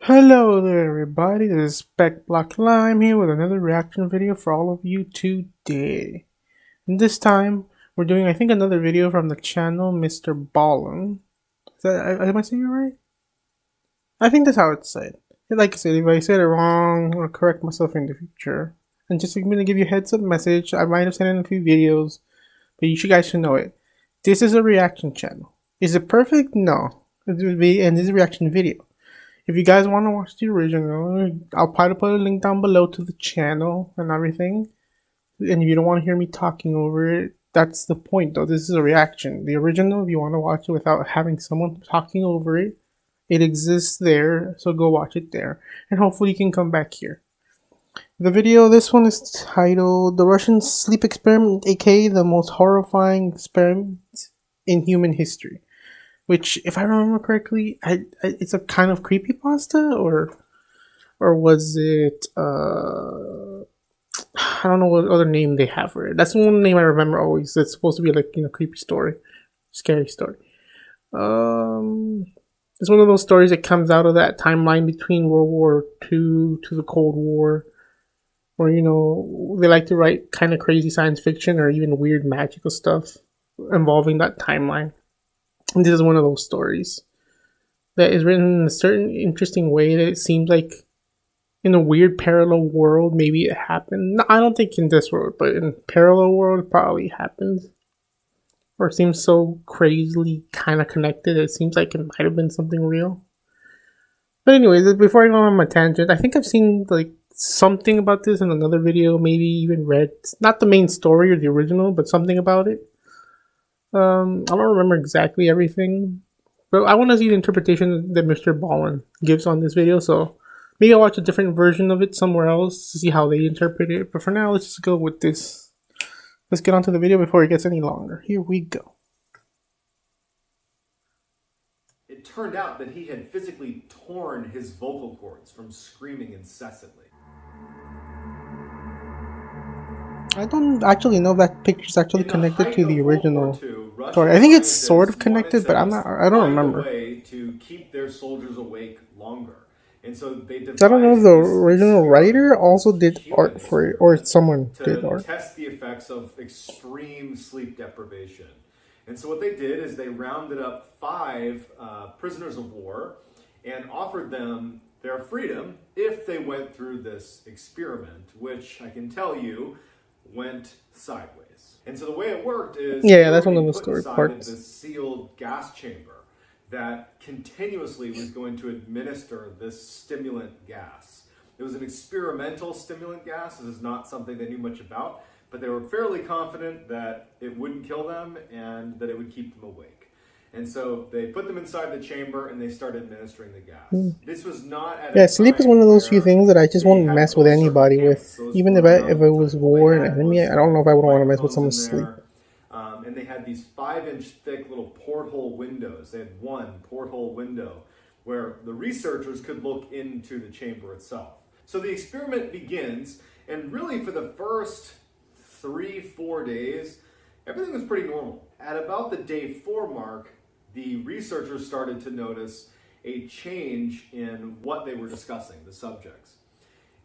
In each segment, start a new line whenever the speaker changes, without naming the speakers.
Hello there everybody, this is Speckblocklime here with another reaction video for all of you today. And this time, we're doing I think another video from the channel MrBallen. Am I saying it right? I think that's how it's said. Like I said, if I said it wrong, I'll correct myself in the future. And just I'm gonna give you a heads up message, I might have sent in a few videos, but you guys should know it. This is a reaction channel. Is it perfect? No. And this is a reaction video. If you guys want to watch the original, I'll probably put a link down below to the channel and everything. And if you don't want to hear me talking over it, that's the point though. This is a reaction. The original, if you want to watch it without having someone talking over it, it exists there. So go watch it there. And hopefully you can come back here. The video, this one is titled The Russian Sleep Experiment, aka the most horrifying experiment in human history. Which, if I remember correctly, it's a kind of creepypasta, or was it? I don't know what other name they have for it. That's the one name I remember always. It's supposed to be like creepy story, scary story. It's one of those stories that comes out of that timeline between World War II to the Cold War, where they like to write kind of crazy science fiction or even weird magical stuff involving that timeline. And this is one of those stories that is written in a certain interesting way that it seems like in a weird parallel world, maybe it happened. No, I don't think in this world, but in parallel world, it probably happened. Or it seems so crazily kind of connected, it seems like it might have been something real. But anyways, before I go on my tangent, I think I've seen like something about this in another video, maybe even read, not the main story or the original, but something about it. I don't remember exactly everything, but I want to see the interpretation that MrBallen gives on this video, so maybe I'll watch a different version of it somewhere else to see how they interpret it. But for now, let's just go with this. Let's get on to the video before it gets any longer. Here we go.
It turned out that he had physically torn his vocal cords from screaming incessantly.
I don't actually know if that picture's actually connected to the original story. I think it's sort of connected, but I don't remember.
To keep their soldiers awake longer. And so they
I don't know if the original writer also did art for it, or someone did art.
To test the effects of extreme sleep deprivation. And so what they did is they rounded up 5 prisoners of war and offered them their freedom if they went through this experiment, which I can tell you went sideways. And so the way it worked is
that's one of the story parts.
The sealed gas chamber that continuously was going to administer this stimulant gas. It was an experimental stimulant gas. This is not something they knew much about, but they were fairly confident that it wouldn't kill them and that it would keep them awake. And so they put them inside the chamber and they started administering the gas. This was not at
sleep is one of those few things that I just won't mess with anybody with. Even if it was war and enemy, I don't know if I would want to mess with someone's sleep.
And they had these 5-inch thick little porthole windows. They had one porthole window where the researchers could look into the chamber itself. So the experiment begins, and really for the first 3-4 days, everything was pretty normal. At about the day 4 mark, the researchers started to notice a change in what they were discussing, the subjects.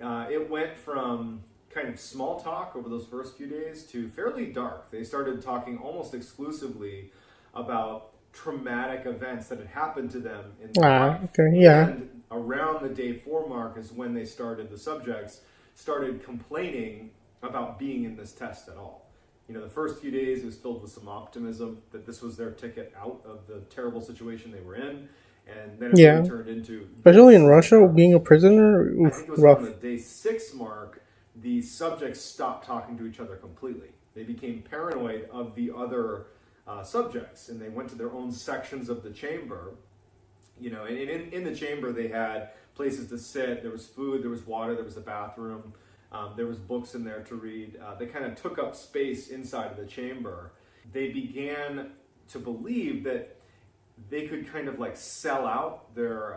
It went from kind of small talk over those first few days to fairly dark. They started talking almost exclusively about traumatic events that had happened to them in their life. And around the day 4 mark is when the subjects started complaining about being in this test at all. The first few days it was filled with some optimism that this was their ticket out of the terrible situation they were in. And then it really turned into...
Especially in Russia, being a prisoner,
I think it was
rough.
On the day 6 mark, the subjects stopped talking to each other completely. They became paranoid of the other subjects, and they went to their own sections of the chamber. And in the chamber, they had places to sit. There was food, there was water, there was a bathroom. There was books in there to read. They kind of took up space inside of the chamber. They began to believe that they could kind of like sell out their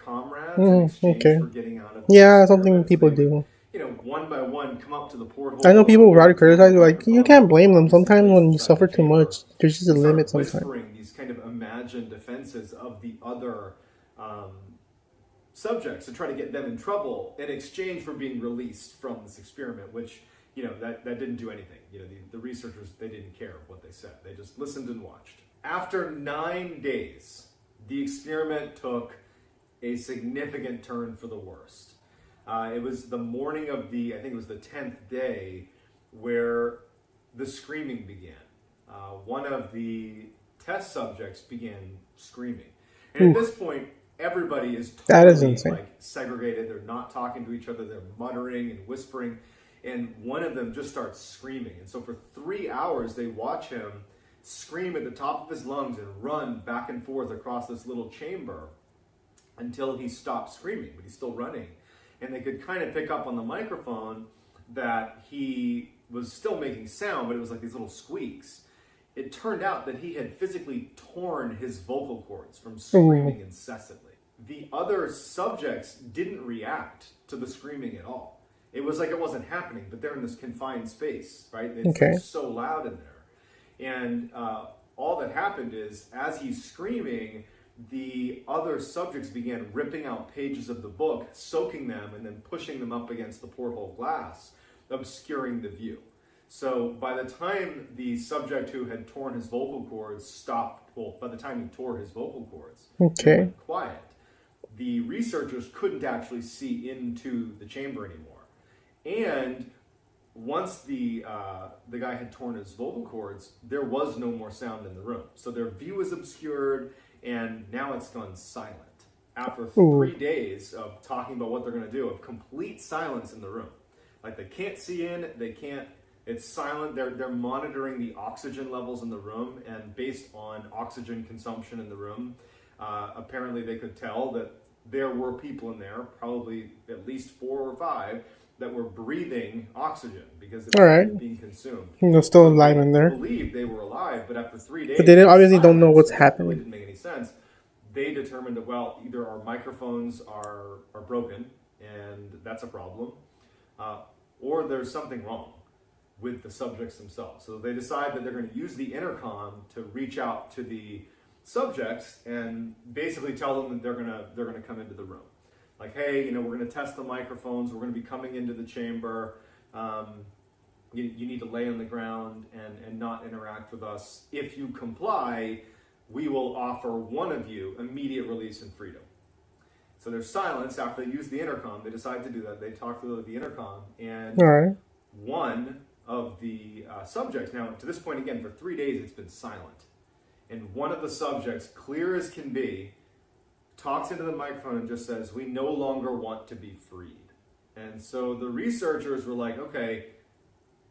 comrades in exchange for getting out of
something people do.
One by one, come up to the porthole.
I know people try to criticize you, like, you can't blame them. Sometimes when you suffer too much, there's just a limit sometimes.
Whispering these kind of imagined defenses of the other subjects to try to get them in trouble in exchange for being released from this experiment, which, that didn't do anything. The researchers, they didn't care what they said. They just listened and watched. After 9 days, the experiment took a significant turn for the worst. It was the morning of I think it was the 10th day, where the screaming began. One of the test subjects began screaming. And at this point, everybody is totally segregated. They're not talking to each other. They're muttering and whispering. And one of them just starts screaming. And so for 3 hours, they watch him scream at the top of his lungs and run back and forth across this little chamber until he stopped screaming, but he's still running. And they could kind of pick up on the microphone that he was still making sound, but it was like these little squeaks. It turned out that he had physically torn his vocal cords from screaming incessantly. The other subjects didn't react to the screaming at all. It was like it wasn't happening, but they're in this confined space, right? It's so loud in there. And all that happened is, as he's screaming, the other subjects began ripping out pages of the book, soaking them, and then pushing them up against the porthole glass, obscuring the view. So by the time the subject who had torn his vocal cords stopped, by the time he tore his vocal cords, and went quiet, the researchers couldn't actually see into the chamber anymore. And once the guy had torn his vocal cords, there was no more sound in the room. So their view was obscured, and now it's gone silent. After 3 days of talking about what they're going to do, of complete silence in the room. Like, they can't see in, it's silent. They're monitoring the oxygen levels in the room, and based on oxygen consumption in the room, apparently they could tell that there were people in there, probably at least 4 or 5, that were breathing oxygen because it was being consumed.
They're still alive in there.
They believed they were alive, but after 3 days,
but they obviously don't know what's happening.
It didn't make any sense. They determined that, well, either our microphones are broken, and that's a problem, or there's something wrong with the subjects themselves. So they decide that they're going to use the intercom to reach out to the subjects and basically tell them that they're going to come into the room. Like, hey, we're going to test the microphones. We're going to be coming into the chamber. You need to lay on the ground and not interact with us. If you comply, we will offer one of you immediate release and freedom. So there's silence after they use the intercom. They decide to do that. They talk through the intercom, and one of the subjects, now to this point again, for 3 days it's been silent. And one of the subjects, clear as can be, talks into the microphone and just says, "We no longer want to be freed." And so the researchers were like, okay,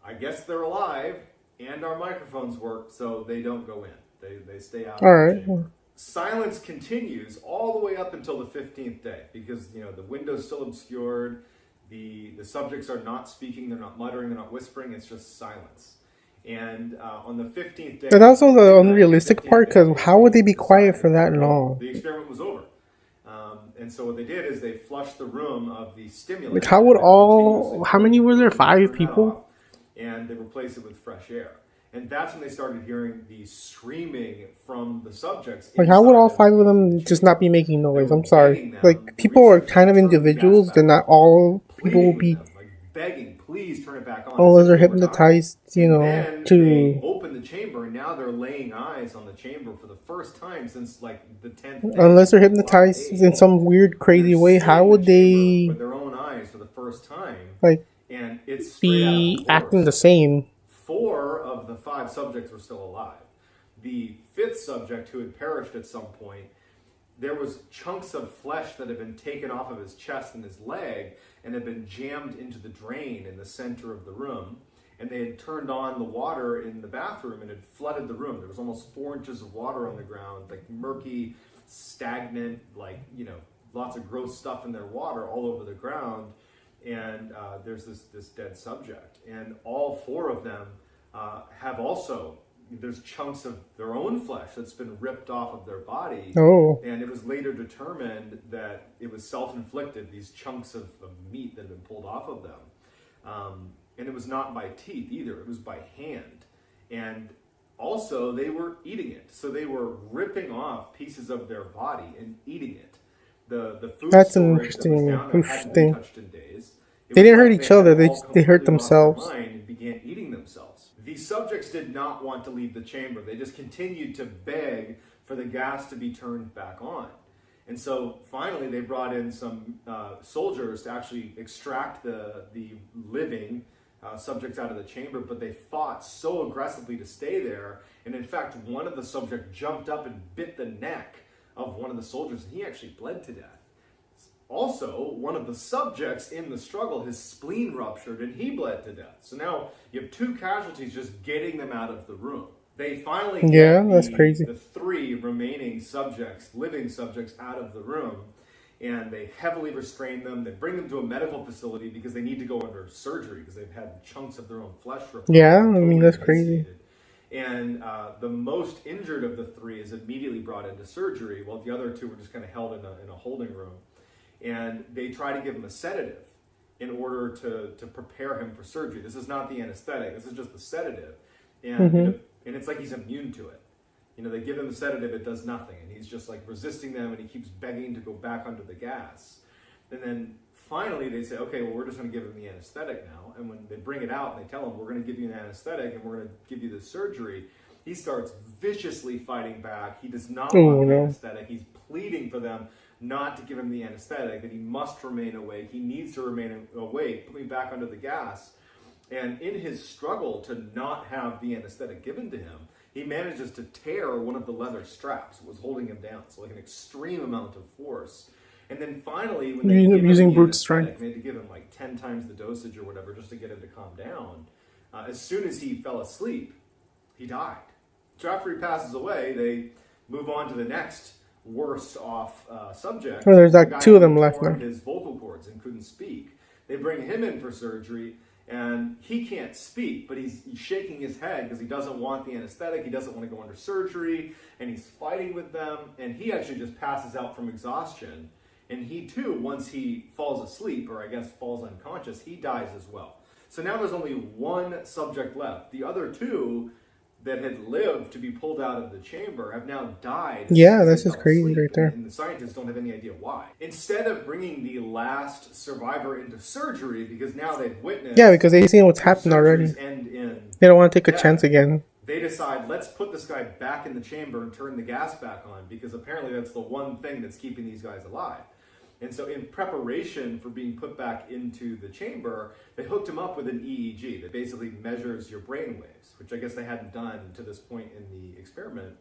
I guess they're alive and our microphones work, so they don't go in. They stay out of the chamber. Silence continues all the way up until the 15th day because, the window's still obscured. The subjects are not speaking, they're not muttering, they're not whispering, it's just silence. And on the 15th day...
But that's also the unrealistic part, because how would they be quiet for that long?
The experiment was over. And so what they did is they flushed the room of the stimulant.
Like, how many were there? 5 people?
And they replaced it with fresh air. And that's when they started hearing the screaming from the subjects.
Like, how would all 5 of them just not be making noise? I'm sorry. Like, people are kind of individuals. They're not all people will be...
Like, begging, please turn it back on.
Unless they're hypnotized, to...
They open the chamber, and now they're laying eyes on the chamber for the first time since, like, the 10th day.
Unless they're hypnotized in some weird, crazy way, how would they...
With their own eyes for the first time.
Like,
and it's
be acting the same.
4 of the 5 subjects were still alive. The 5th subject, who had perished at some point, there was chunks of flesh that had been taken off of his chest and his leg and had been jammed into the drain in the center of the room. And they had turned on the water in the bathroom and had flooded the room. There was almost 4 inches of water on the ground, like murky, stagnant, like, lots of gross stuff in their water all over the ground. And there's this dead subject. And all 4 of them have also, there's chunks of their own flesh that's been ripped off of their body.
Oh.
And it was later determined that it was self-inflicted, these chunks of meat that had been pulled off of them. And it was not by teeth either, it was by hand. And also they were eating it. So they were ripping off pieces of their body and eating it. The food
That's an
storage that was
interesting
down there hadn't been
thing.
touched in days. It
They
was
didn't hurt
like they
each
had
other. They
all
they hurt
completely lost their
themselves.
mind and began eating themselves. These subjects did not want to leave the chamber. They just continued to beg for the gas to be turned back on. And so finally they brought in some soldiers to actually extract the living subjects out of the chamber, but they fought so aggressively to stay there. And in fact, one of the subjects jumped up and bit the neck of one of the soldiers, and he actually bled to death. Also, one of the subjects in the struggle, his spleen ruptured and he bled to death. So now you have two casualties just getting them out of the room. They finally get
That's crazy.
the three remaining subjects, living subjects, out of the room, and they heavily restrain them. They bring them to a medical facility because they need to go under surgery because they've had chunks of their own flesh ripped off.
Yeah, I mean, that's crazy.
And the most injured of the three is immediately brought into surgery, while the other two were just kind of held in a holding room. And they try to give him a sedative in order to prepare him for surgery. This is not the anesthetic. This is just the sedative. And, and it's like he's immune to it. You know, they give him the sedative, it does nothing. And he's just like resisting them, and he keeps begging to go back under the gas. And then finally they say, okay, well, we're just going to give him the anesthetic now. And when they bring it out and they tell him, we're going to give you an anesthetic and we're going to give you the surgery, he starts viciously fighting back. He does not want the anesthetic. He's pleading for them not to give him the anesthetic, that he must remain awake. He needs to remain awake, put me back under the gas. And in his struggle to not have the anesthetic given to him, he manages to tear one of the leather straps that was holding him down. So like an extreme amount of force. And then finally, when they give him the anesthetic, they had to give him like 10 times the dosage or whatever just to get him to calm down. As soon as he fell asleep, he died. So after he passes away, they move on to the next worst off subject.
Oh, there's like two of them left now.
His vocal cords and couldn't speak. They bring him in for surgery, and he can't speak, but he's shaking his head because he doesn't want the anesthetic. He doesn't want to go under surgery, and he's fighting with them. And he actually just passes out from exhaustion. And he too, once he falls asleep, or I guess falls unconscious, he dies as well. So now there's only one subject left. The other two that had lived to be pulled out of the chamber have now died.
Yeah, this is crazy right there.
And the scientists don't have any idea why. Instead of bringing the last survivor into surgery, because now they've witnessed...
Yeah, because they've seen what's happened already. They don't want to take a chance again.
They decide, let's put this guy back in the chamber and turn the gas back on, because apparently that's the one thing that's keeping these guys alive. And so in preparation for being put back into the chamber, they hooked him up with an EEG that basically measures your brain waves, which I guess they hadn't done to this point in the experiment.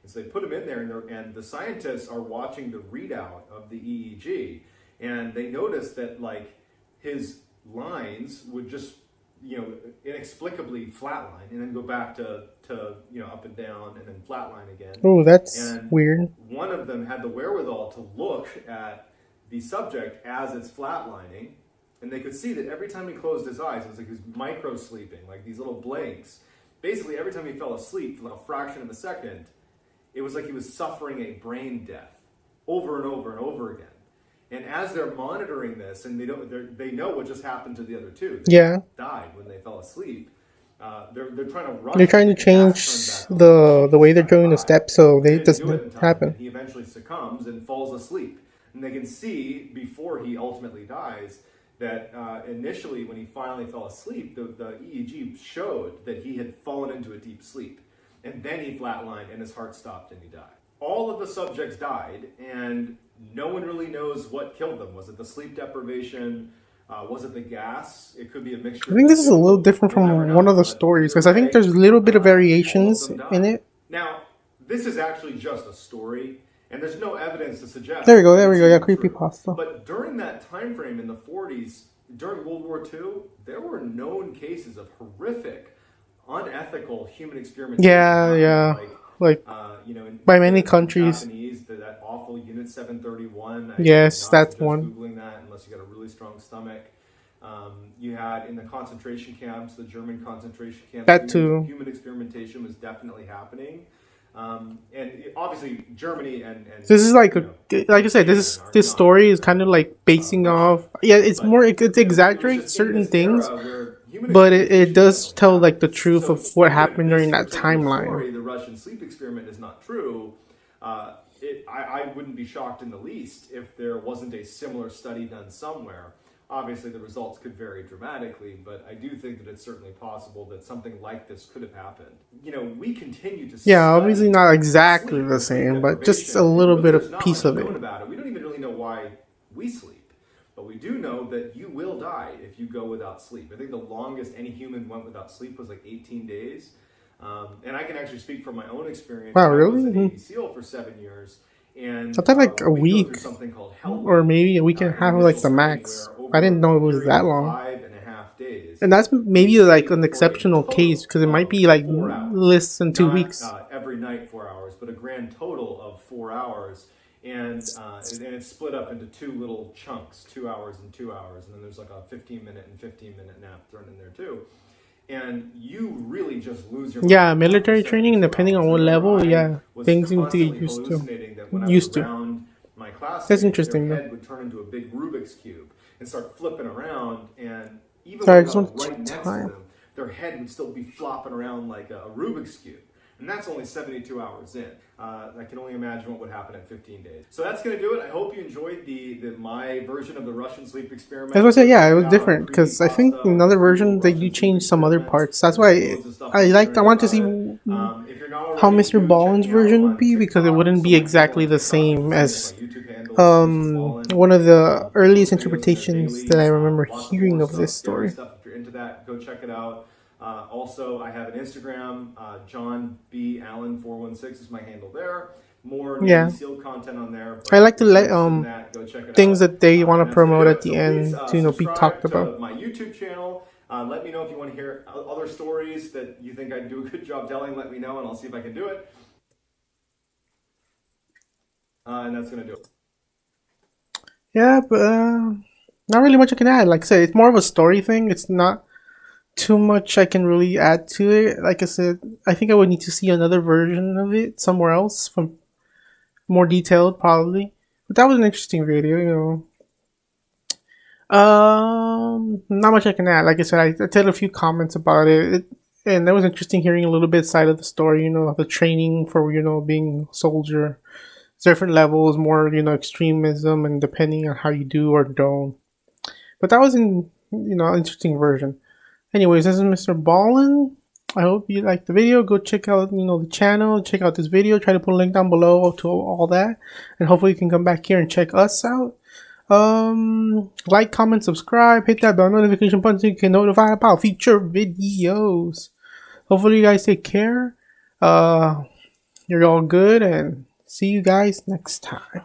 And so they put him in there, and the scientists are watching the readout of the EEG, and they noticed that like his lines would just, you know, inexplicably flatline and then go back to you know, up and down and then flatline again.
Oh, that's weird.
One of them had the wherewithal to look at the subject as it's flatlining, and they could see that every time he closed his eyes, it was like he was micro-sleeping, like these little blinks. Basically, every time he fell asleep for like a fraction of a second, it was like he was suffering a brain death over and over and over again. And as they're monitoring this, and they know what just happened to the other two. They died when they fell asleep. They're trying to rush.
They're trying to change the way they're doing the steps so it doesn't happen.
He eventually succumbs and falls asleep. And they can see, before he ultimately dies, that initially when he finally fell asleep, the EEG showed that he had fallen into a deep sleep. And then he flatlined and his heart stopped and he died. All of the subjects died, and no one really knows what killed them. Was it the sleep deprivation? Was it the gas? It could be a mixture.
I think this is a little different from one of the stories, because I think there's a little bit of variations in it.
Now, this is actually just a story. And there's no evidence to suggest...
There we go, yeah, creepypasta.
But during that time frame in the 40s, during World War II, there were known cases of horrific, unethical human experimentation.
Yeah. Like you know, by many countries.
Japanese, that awful Unit 731.
Yes, that's one.
Googling that unless you got a really strong stomach. You had in the concentration camps, the German concentration camps.
That too.
Human experimentation was definitely happening. And obviously Germany and
this is like like I said, this story is kind of like basing off. Yeah, it's more it exaggerates certain things, but it does tell like the truth of what happened during that timeline.
The Russian sleep experiment is not true. I wouldn't be shocked in the least if there wasn't a similar study done somewhere. Obviously, the results could vary dramatically, but I do think that it's certainly possible that something like this could have happened. You know, we continue to
Yeah,
study
obviously not exactly
sleep
the
and sleep
same, but just a
deprivation,
little
and
bit
there's
of
not
piece
much
of it.
known about it. We don't even really know why we sleep, but we do know that you will die if you go without sleep. I think the longest any human went without sleep was like 18 days. And I can actually speak from my own experience.
Wow,
I was a
really?
Navy SEAL for 7 years, and
I thought like a
we go through
week
something called hell
or
week
maybe a week and a
in
half, like
initial
the
training,
max.
where
I didn't
over
know
a
it was
period
that
of
long.
5.5 days,
And that's
we
maybe like
sleep
an
for a
exceptional case
total
because it might be
of
like
4 hours.
less than 2
Not
weeks.
every night 4 hours, but a grand total of 4 hours. And it's split up into two little chunks, 2 hours and 2 hours, and then there's like a 15-minute and 15-minute nap thrown in there too. And you really just lose your mind.
Yeah, military training, depending on what level, yeah, things you need to get used to.
That when I was around my classmates,
That's interesting,
their
though.
head would turn into a big Rubik's Cube and start flipping around, and even
Sorry, I
when
just
I was
want to
right next to
time.
them, their head would still be flopping around like a Rubik's Cube. And that's only 72 hours in. I can only imagine what would happen at 15 days. So that's going to do it. I hope you enjoyed my version of the Russian sleep experiment.
I was gonna say, yeah, it was different because I think in another version they do change some other parts. That's why I want to see how MrBallen's version would be, because it wouldn't be exactly the same as one of the earliest interpretations that I remember hearing of this story.
If you're into that, go check it out. Also, I have an Instagram, John B. Allen 416 is my handle there. More Navy SEAL content on there.
I like to let
go check it
things
out.
that they want to promote at the
So
end
please,
to be talked
to
about.
my YouTube channel. Let me know if you want to hear other stories that you think I do a good job telling. Let me know, and I'll see if I can do it. And that's gonna do it.
Yeah, but not really much I can add. Like I said, it's more of a story thing. It's not too much I can really add to it. Like I said, I think I would need to see another version of it somewhere else, from more detailed probably. But that was an interesting video, you know. Not much I can add. Like I said, I did a few comments about it, and it was interesting hearing a little bit side of the story. You know, the training for being a soldier, different levels, more extremism, and depending on how you do or don't. But that was an interesting version. Anyways, this is MrBallen. I hope you liked the video. Go check out the channel. Check out this video. Try to put a link down below to all that, and hopefully you can come back here and check us out. Like, comment, subscribe, hit that bell notification button so you can notify about future videos. Hopefully you guys take care. You're all good, and see you guys next time.